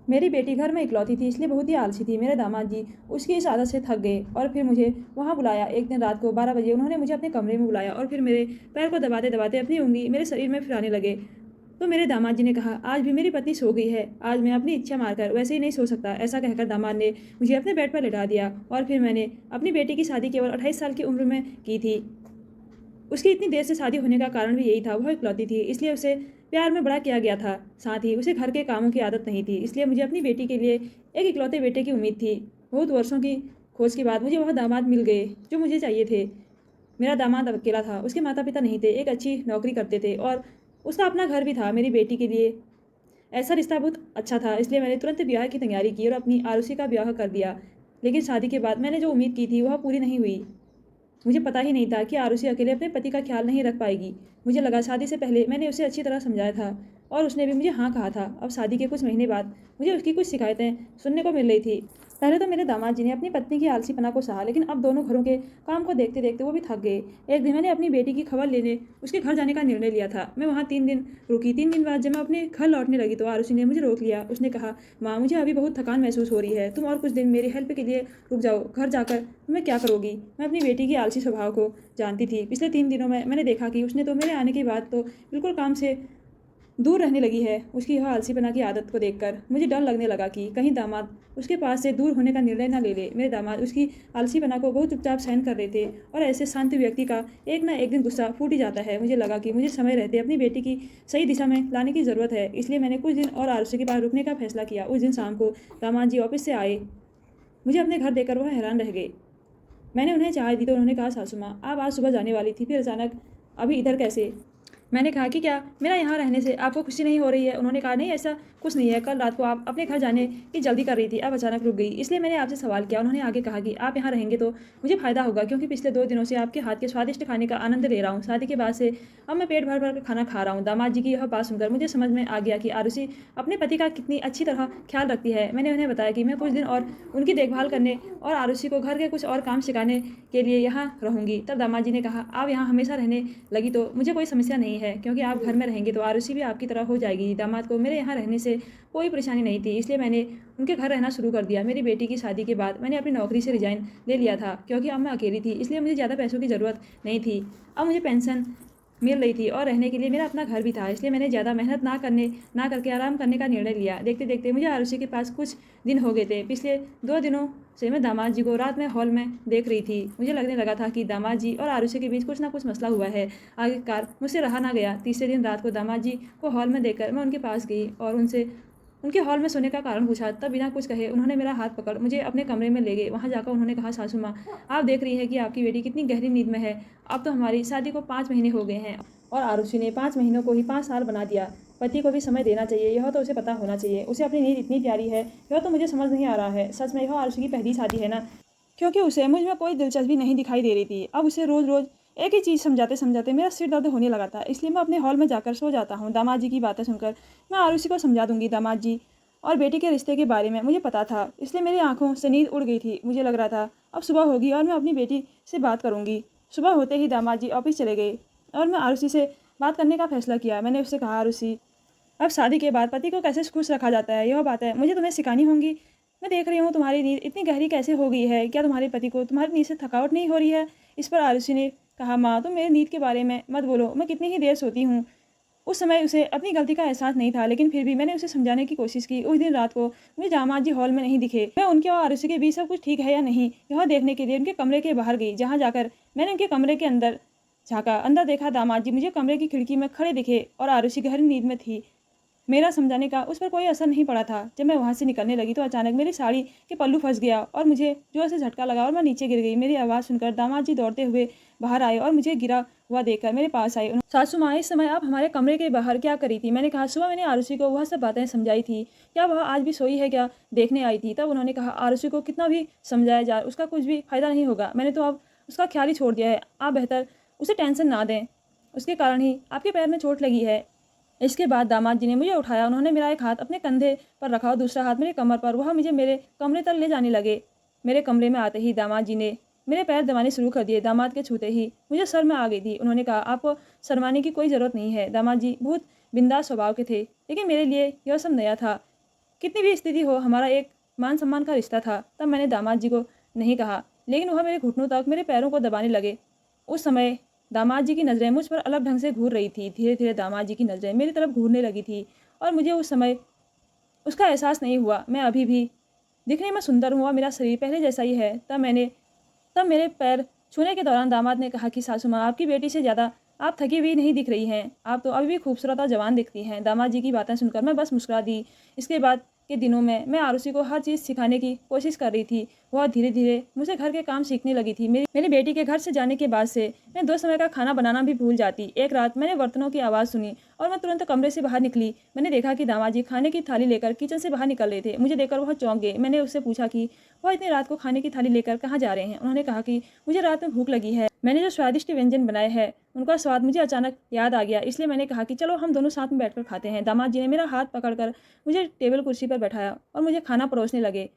मेरी बेटी घर में इकलौती थी, इसलिए बहुत ही आलसी थी। मेरे दामाद जी उसकी इस आदत से थक गए और फिर मुझे वहाँ बुलाया। एक दिन रात को 12 बजे उन्होंने मुझे अपने कमरे में बुलाया और फिर मेरे पैर को दबाते-दबाते अपनी उँगली मेरे शरीर में फिराने लगे। तो मेरे दामाद जी ने कहा, "आज भी मेरी पत्नी सो गई है। आज मैं अपनी इच्छा मारकर वैसे ही नहीं सो सकता।" ऐसा कहकर दामाद ने मुझे अपने बेड पर लिटा दिया और फिर मैंने अपनी बेटी की शादी केवल 28 साल की उम्र में की थी। उसकी इतनी देर से शादी होने का कारण भी यही था, वह इकलौती थी, इसलिए उसे प्यार में बड़ा किया गया था। साथ ही उसे घर के कामों की आदत नहीं थी, इसलिए मुझे अपनी बेटी के लिए एक इकलौते बेटे की उम्मीद थी। बहुत वर्षों की खोज के बाद मुझे वह दामाद मिल गए जो मुझे चाहिए थे। मेरा दामाद अब अकेला था, उसके माता-पिता नहीं थे, एक अच्छी नौकरी करते थे और उसका अपना घर भी था। मेरी बेटी के लिए ऐसा रिश्ता बहुत अच्छा था, इसलिए मैंने तुरंत ब्याह की तैयारी की और अपनी आरुषि का ब्याह कर दिया। लेकिन शादी के बाद मैंने जो उम्मीद की थी, वह पूरी नहीं हुई। मुझे पता ही नहीं था कि आरुषि अकेले अपने पति का ख्याल नहीं रख पाएगी। मुझे लगा शादी से पहले मैंने उसे अच्छी तरह समझाया था और उसने भी मुझे हाँ कहा था। अब शादी के कुछ महीने बाद मुझे उसकी कुछ शिकायतें सुनने को मिल रही थी। पहले तो मेरे दामाद जी ने अपनी पत्नी की आलसीपना को सहा, लेकिन अब दोनों घरों के काम को देखते देखते वो भी थक गए। एक दिन मैंने अपनी बेटी की खबर लेने उसके घर जाने का निर्णय लिया था। मैं वहाँ 3 दिन रुकी। 3 दिन बाद जब मैं अपने घर लौटने लगी तो आरुषि ने मुझे रोक लिया। उसने कहा, "माँ, मुझे अभी बहुत थकान महसूस हो रही है। तुम और कुछ दिन मेरी हेल्प के लिए रुक जाओ। घर जाकर मैं क्या करोगी?" मैं अपनी बेटी की आलसी स्वभाव को जानती थी। पिछले 3 दिनों में मैंने देखा कि उसने तो मेरे आने के बाद तो बिल्कुल काम से दूर रहने लगी है। उसकी यह आलसीपना की आदत को देखकर मुझे डर लगने लगा कि कहीं दामाद उसके पास से दूर होने का निर्णय ना ले ले। मेरे दामाद उसकी आलसीपना को बहुत चुपचाप सहन कर रहे थे और ऐसे शांत व्यक्ति का एक ना एक दिन गुस्सा फूट ही जाता है। मुझे लगा कि मुझे समय रहते अपनी बेटी की सही दिशा में लाने की ज़रूरत है, इसलिए मैंने कुछ दिन और आरुषि के पास रुकने का फैसला किया। उस दिन शाम को दामाद जी ऑफिस से आए। मुझे अपने घर देखकर वह हैरान रह गए। मैंने उन्हें चाय दी तो उन्होंने कहा, "सासू माँ, आप आज सुबह जाने वाली थी, फिर अचानक अभी इधर कैसे?" मैंने कहा कि, "क्या मेरा यहाँ रहने से आपको खुशी नहीं हो रही है?" उन्होंने कहा, "नहीं, ऐसा कुछ नहीं है। कल रात को आप अपने घर जाने की जल्दी कर रही थी, अब अचानक रुक गई, इसलिए मैंने आपसे सवाल किया।" उन्होंने आगे कहा कि, "आप यहाँ रहेंगे तो मुझे फ़ायदा होगा, क्योंकि पिछले 2 दिनों से आपके हाथ के स्वादिष्ट खाने का आनंद ले रहा हूँ। शादी के बाद से अब मैं पेट भर-भर कर खाना खा रहा हूँ।" दामाद जी की यह बात सुनकर मुझे समझ में आ गया कि आरुषि अपने पति का कितनी अच्छी तरह ख्याल रखती है। मैंने उन्हें बताया कि मैं कुछ दिन और उनकी देखभाल करने और आरुषि को घर के कुछ और काम सिखाने के लिए यहाँ रहूँगी। तब दामाद जी ने कहा, "आप यहाँ हमेशा रहने लगी तो मुझे कोई समस्या नहीं है, क्योंकि आप घर में रहेंगे तो आरुषि भी आपकी तरह हो जाएगी।" दामाद को मेरे यहाँ रहने से कोई परेशानी नहीं थी, इसलिए मैंने उनके घर रहना शुरू कर दिया। मेरी बेटी की शादी के बाद मैंने अपनी नौकरी से रिज़ाइन ले लिया था, क्योंकि अब मैं अकेली थी, इसलिए मुझे ज़्यादा पैसों की ज़रूरत नहीं थी। अब मुझे पेंशन मिल रही थी और रहने के लिए मेरा अपना घर भी था, इसलिए मैंने ज़्यादा मेहनत ना करके आराम करने का निर्णय लिया। देखते-देखते मुझे आरुषि के पास कुछ दिन हो गए थे। पिछले 2 दिनों से मैं दामाद जी को रात में हॉल में देख रही थी। मुझे लगने लगा था कि दामाद जी और आरुषि के बीच कुछ ना कुछ मसला हुआ है। आखिरकार मुझसे रहा ना गया। तीसरे दिन रात को दामाद जी को हॉल में देखकर मैं उनके पास गई और उनसे उनके हॉल में सोने का कारण पूछा। तब बिना कुछ कहे उन्होंने मेरा हाथ पकड़ मुझे अपने कमरे में ले गए। वहाँ जाकर उन्होंने कहा, "सासू माँ, आप देख रही हैं कि आपकी बेटी कितनी गहरी नींद में है। अब तो हमारी शादी को 5 महीने हो गए हैं और आरुषि ने 5 महीनों को ही 5 साल बना दिया। पति को भी समय देना चाहिए, यह तो उसे पता होना चाहिए। उसे अपनी नींद इतनी प्यारी है, यह तो मुझे समझ नहीं आ रहा है। सच में यह आरुषि की पहली शादी है ना?" क्योंकि उसे मुझ में कोई दिलचस्पी नहीं दिखाई दे रही थी। अब उसे रोज़-रोज़ एक ही चीज़ समझाते-समझाते मेरा सिर दर्द होने लगा था, इसलिए मैं अपने हॉल में जाकर सो जाता हूँ। दामाद जी की बातें सुनकर मैं आरुषि को समझा दूँगी। दामाद जी और बेटी के रिश्ते के बारे में मुझे पता था, इसलिए मेरी आँखों से नींद उड़ गई थी। मुझे लग रहा था अब सुबह होगी और मैं अपनी बेटी से बात करूँगी। सुबह होते ही दामाद जी ऑफ़िस चले गए और मैं आरुषि से बात करने का फ़ैसला किया। मैंने उससे कहा, "आरुषि, अब शादी के बाद पति को कैसे खुश रखा जाता है, यह बातें मुझे तुम्हें सिखानी होंगी। मैं देख रही हूँ तुम्हारी नींद इतनी गहरी कैसे हो गई है। क्या तुम्हारे पति को तुम्हारी नींद से थकावट नहीं हो रही है?" इस पर आरुषि ने कहा, "माँ, तुम मेरी नींद के बारे में मत बोलो। मैं कितनी ही देर सोती हूँ।" उस समय उसे अपनी गलती का एहसास नहीं था, लेकिन फिर भी मैंने उसे समझाने की कोशिश की। उस दिन रात को मुझे दामाद जी हॉल में नहीं दिखे। मैं उनके और आरुषि के बीच सब कुछ ठीक है या नहीं, यह देखने के लिए उनके कमरे के बाहर गई, जहाँ जाकर मैंने उनके कमरे के अंदर झाँका। अंदर देखा, दामाद जी मुझे कमरे की खिड़की में खड़े दिखे और आरुषि गहरी नींद में थी। मेरा समझाने का उस पर कोई असर नहीं पड़ा था। जब मैं वहाँ से निकलने लगी तो अचानक मेरी साड़ी के पल्लू फँस गया और मुझे ज़ोर से झटका लगा और मैं नीचे गिर गई। मेरी आवाज़ सुनकर दामाद जी दौड़ते हुए बाहर आए और मुझे गिरा हुआ देखकर मेरे पास आए। "सासू माँ, इस समय आप हमारे कमरे के बाहर क्या कर रही थी?" मैंने कहा, "सुबह मैंने आरुषि को वह सब बातें समझाई थी। क्या वह आज भी सोई है क्या, देखने आई थी।" तब उन्होंने कहा, "आरुषि को कितना भी समझाया जाए, उसका कुछ भी फ़ायदा नहीं होगा। मैंने तो अब उसका ख्याल ही छोड़ दिया है। आप बेहतर उसे टेंशन ना दें। उसके कारण ही आपके पैर में चोट लगी है।" इसके बाद दामाद जी ने मुझे उठाया। उन्होंने मेरा एक हाथ अपने कंधे पर रखा और दूसरा हाथ मेरे कमर पर। वह मुझे मेरे कमरे तक ले जाने लगे। मेरे कमरे में आते ही दामाद जी ने मेरे पैर दबाने शुरू कर दिए। दामाद के छूते ही मुझे शर्म आ गई थी। उन्होंने कहा, "आपको शर्माने की कोई ज़रूरत नहीं है।" दामाद जी बहुत बिंदास स्वभाव के थे, लेकिन मेरे लिए यह सब नया था। कितनी भी स्थिति हो, हमारा एक मान सम्मान का रिश्ता था। तब मैंने दामाद जी को नहीं कहा, लेकिन वह मेरे घुटनों तक, मेरे पैरों को दबाने लगे। उस समय दामाद जी की नज़रें मुझ पर अलग ढंग से घूर रही थी। धीरे धीरे दामाद जी की नज़रें मेरी तरफ घूरने लगी थी और मुझे उस समय उसका एहसास नहीं हुआ। मैं अभी भी दिखने में सुंदर हूँ और मेरा शरीर पहले जैसा ही है। तब मेरे पैर छूने के दौरान दामाद ने कहा कि सासू माँ, आपकी बेटी से ज़्यादा आप थकी हुई नहीं दिख रही हैं। आप तो अभी भी खूबसूरत और जवान दिखती हैं। दामाद जी की बातें सुनकर मैं बस मुस्कुरा दी। इसके बाद के दिनों में मैं आरुषि को हर चीज़ सिखाने की कोशिश कर रही थी। वह धीरे धीरे मुझसे घर के काम सीखने लगी थी। मेरी बेटी के घर से जाने के बाद से मैं 2 समय का खाना बनाना भी भूल जाती। एक रात मैंने बर्तनों की आवाज़ सुनी और मैं तुरंत कमरे से बाहर निकली। मैंने देखा कि दामाद जी खाने की थाली लेकर किचन से बाहर निकल रहे थे। मुझे देखकर वह चौंक गए। मैंने उससे पूछा कि वह इतनी रात को खाने की थाली लेकर कहाँ जा रहे हैं। उन्होंने कहा कि मुझे रात में भूख लगी है। मैंने जो स्वादिष्ट व्यंजन बनाए हैं उनका स्वाद मुझे अचानक याद आ गया, इसलिए मैंने कहा कि चलो हम दोनों साथ में बैठकर खाते हैं। दामाद जी ने मेरा हाथ पकड़कर मुझे टेबल कुर्सी पर बैठाया और मुझे खाना परोसने लगे।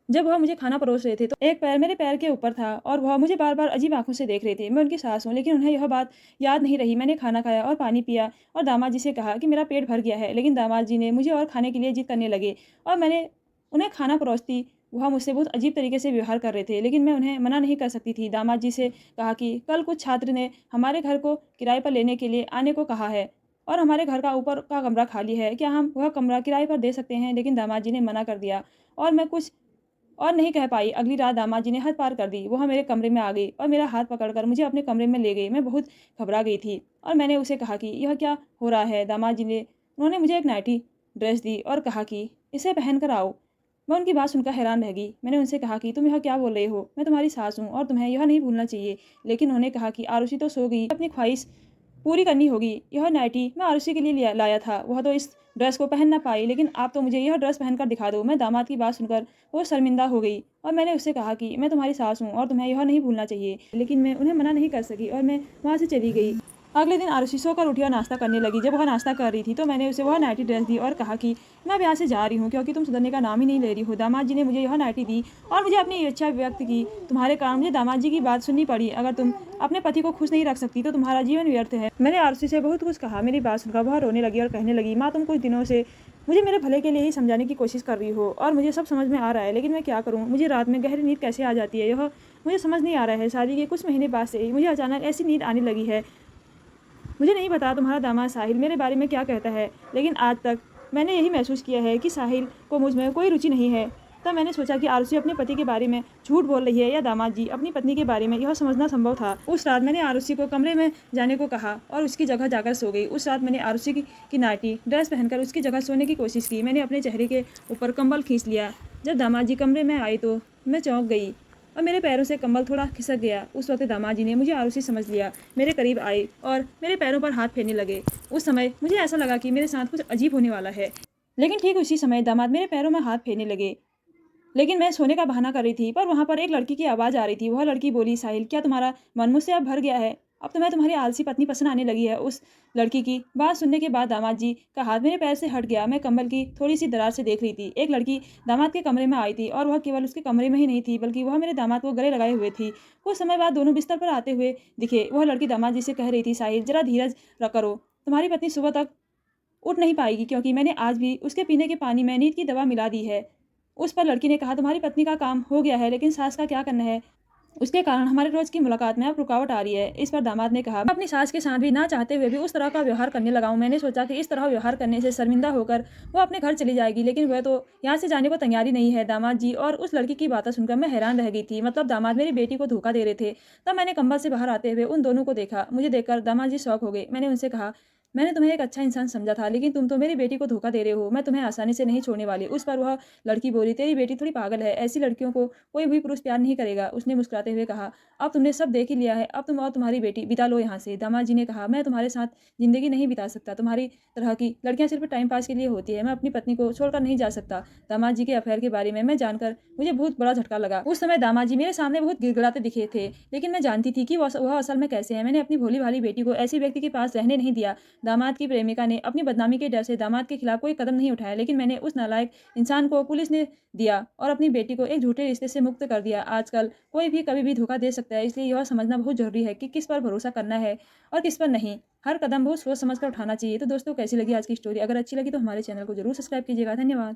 जब वह मुझे खाना परोस रहे थे तो एक पैर मेरे पैर के ऊपर था और वह मुझे बार बार अजीब आंखों से देख रहे थे। मैं उनकी सास हूँ, लेकिन उन्हें यह बात याद नहीं रही। मैंने खाना खाया और पानी पिया और दामाद जी से कहा कि मेरा पेट भर गया है, लेकिन दामाद जी ने मुझे और खाने के लिए जिद करने लगे और मैंने उन्हें खाना परोसती। वह मुझसे बहुत अजीब तरीके से व्यवहार कर रहे थे, लेकिन मैं उन्हें मना नहीं कर सकती थी। दामाद जी से कहा कि कल कुछ छात्र ने हमारे घर को किराए पर लेने के लिए आने को कहा है और हमारे घर का ऊपर का कमरा खाली है, क्या हम वह कमरा किराए पर दे सकते हैं। लेकिन दामाद जी ने मना कर दिया और मैं कुछ और नहीं कह पाई। अगली रात दामाद जी ने हद पार कर दी। वह मेरे कमरे में आ गई और मेरा हाथ पकड़कर मुझे अपने कमरे में ले गई। मैं बहुत घबरा गई थी और मैंने उसे कहा कि यह क्या हो रहा है। दामाद जी ने उन्होंने मुझे एक नाइटी ड्रेस दी और कहा कि इसे पहन कर आओ। मैं उनकी बात सुनकर हैरान रह गई। मैंने उनसे कहा कि तुम यह क्या बोल रहे हो, मैं तुम्हारी सास हूँ और तुम्हें यह नहीं भूलना चाहिए। लेकिन उन्होंने कहा कि आरुषि तो सो गई, अपनी ख्वाहिश पूरी करनी होगी। यह नाइटी मैं आरुषि के लिए लाया था, वह तो इस ड्रेस को पहन ना पाई, लेकिन आप तो मुझे यह ड्रेस पहनकर दिखा दो। मैं दामाद की बात सुनकर वो शर्मिंदा हो गई और मैंने उससे कहा कि मैं तुम्हारी सास हूँ और तुम्हें यह नहीं भूलना चाहिए। लेकिन मैं उन्हें मना नहीं कर सकी और मैं वहाँ से चली गई। अगले दिन आरुषि सोकर उठी और नाश्ता करने लगी। जब वह नाश्ता कर रही थी तो मैंने उसे वह नाइटी ड्रेस दी और कहा कि मैं अब यहाँ से जा रही हूँ, क्योंकि तुम सुधरने का नाम ही नहीं ले रही हो। दामाद जी ने मुझे यह नाइटी दी और मुझे अपनी इच्छा व्यक्त की। तुम्हारे कारण मुझे दामाद जी की बात सुननी पड़ी। अगर तुम अपने पति को खुश नहीं रख सकती तो तुम्हारा जीवन व्यर्थ है। मैंने आरुषि से बहुत कुछ कहा। मेरी बात सुनकर वह रोने लगी और कहने लगी, माँ तुम कुछ दिनों से मुझे मेरे भले के लिए ही समझाने की कोशिश कर रही हो और मुझे सब समझ में आ रहा है, लेकिन मैं क्या करूँ। मुझे रात में गहरी नींद कैसे आ जाती है, यह मुझे समझ नहीं आ रहा है। शादी के कुछ महीने बाद से ही मुझे अचानक ऐसी नींद आने लगी है। मुझे नहीं पता तुम्हारा दामाद साहिल मेरे बारे में क्या कहता है, लेकिन आज तक मैंने यही महसूस किया है कि साहिल को मुझ में कोई रुचि नहीं है। तब मैंने सोचा कि आरुषि अपने पति के बारे में झूठ बोल रही है या दामाद जी अपनी पत्नी के बारे में। यह समझना संभव था। उस रात मैंने आरुषि को कमरे में जाने को कहा और उसकी जगह जाकर सो गई। उस रात मैंने आरुषि की नाइटी ड्रेस पहनकर उसकी जगह सोने की कोशिश की। मैंने अपने चेहरे के ऊपर कंबल खींच लिया। जब दामाद जी कमरे में आई तो मैं चौंक गई और मेरे पैरों से कंबल थोड़ा खिसक गया। उस वक्त दामाद जी ने मुझे आरुषि समझ लिया, मेरे करीब आए और मेरे पैरों पर हाथ फेरने लगे। उस समय मुझे ऐसा लगा कि मेरे साथ कुछ अजीब होने वाला है, लेकिन ठीक उसी समय दामाद मेरे पैरों में हाथ फेरने लगे। लेकिन मैं सोने का बहाना कर रही थी, पर वहाँ पर एक लड़की की आवाज़ आ रही थी। वह लड़की बोली, साहिल क्या तुम्हारा मन मुझसे अब भर गया है? अब तुम्हें तुम्हारी आलसी पत्नी पसंद आने लगी है। उस लड़की की बात सुनने के बाद दामाद जी का हाथ मेरे पैर से हट गया। मैं कंबल की थोड़ी सी दरार से देख रही थी। एक लड़की दामाद के कमरे में आई थी और वह केवल उसके कमरे में ही नहीं थी, बल्कि वह मेरे दामाद को गले लगाए हुए थी। कुछ समय बाद दोनों बिस्तर पर आते हुए दिखे। वह लड़की दामाद जी से कह रही थी, साहिल जरा धीरज करो, तुम्हारी पत्नी सुबह तक उठ नहीं पाएगी, क्योंकि मैंने आज भी उसके पीने के पानी में नींद की दवा मिला दी है। उस पर लड़की ने कहा, तुम्हारी पत्नी का काम हो गया है, लेकिन सास का क्या करना है? उसके कारण हमारे रोज की मुलाकात में अब रुकावट आ रही है। इस पर दामाद ने कहा, मैं अपनी सास के साथ भी ना चाहते हुए भी उस तरह का व्यवहार करने लगा हूँ। मैंने सोचा कि इस तरह व्यवहार करने से शर्मिंदा होकर वो अपने घर चली जाएगी, लेकिन वह तो यहाँ से जाने को तैयारी नहीं है। दामाद जी और उस लड़की की बातें सुनकर मैं हैरान रह गई थी। मतलब दामाद मेरी बेटी को धोखा दे रहे थे। तब मैंने कंबल से बाहर आते हुए उन दोनों को देखा। मुझे देखकर दामाद जी शौक हो गए। मैंने उनसे कहा, मैंने तुम्हें एक अच्छा इंसान समझा था, लेकिन तुम तो मेरी बेटी को धोखा दे रहे हो। मैं तुम्हें आसानी से नहीं छोड़ने वाली। उस पर वह लड़की बोली, तेरी बेटी थोड़ी पागल है, ऐसी लड़कियों को कोई भी पुरुष प्यार नहीं करेगा। उसने मुस्कुराते हुए कहा, अब तुमने सब देख ही लिया है, अब तुम और तुम्हारी बेटी बिता लो यहाँ से। दामाद जी ने कहा, मैं तुम्हारे साथ जिंदगी नहीं बिता सकता। तुम्हारी तरह की लड़कियां सिर्फ टाइम पास के लिए होती है। मैं अपनी पत्नी को छोड़कर नहीं जा सकता। दामाद जी के अफेयर के बारे में मैं जानकर मुझे बहुत बड़ा झटका लगा। उस समय दामाद जी मेरे सामने बहुत गिड़गिड़ाते दिखे थे, लेकिन मैं जानती थी कि वह असल में कैसे है। मैंने अपनी भोली भाली बेटी को ऐसी व्यक्ति के पास रहने नहीं दिया दामाद की प्रेमिका ने अपनी बदनामी के डर से दामाद के खिलाफ कोई कदम नहीं उठाया, लेकिन मैंने उस नालायक इंसान को पुलिस ने दिया और अपनी बेटी को एक झूठे रिश्ते से मुक्त कर दिया। आजकल कोई भी कभी भी धोखा दे सकता है, इसलिए यह समझना बहुत ज़रूरी है कि किस पर भरोसा करना है और किस पर नहीं। हर कदम बहुत सोच समझ कर उठाना चाहिए। तो दोस्तों, कैसी लगी आज की स्टोरी? अगर अच्छी लगी तो हमारे चैनल को ज़रूर सब्सक्राइब कीजिएगा। धन्यवाद।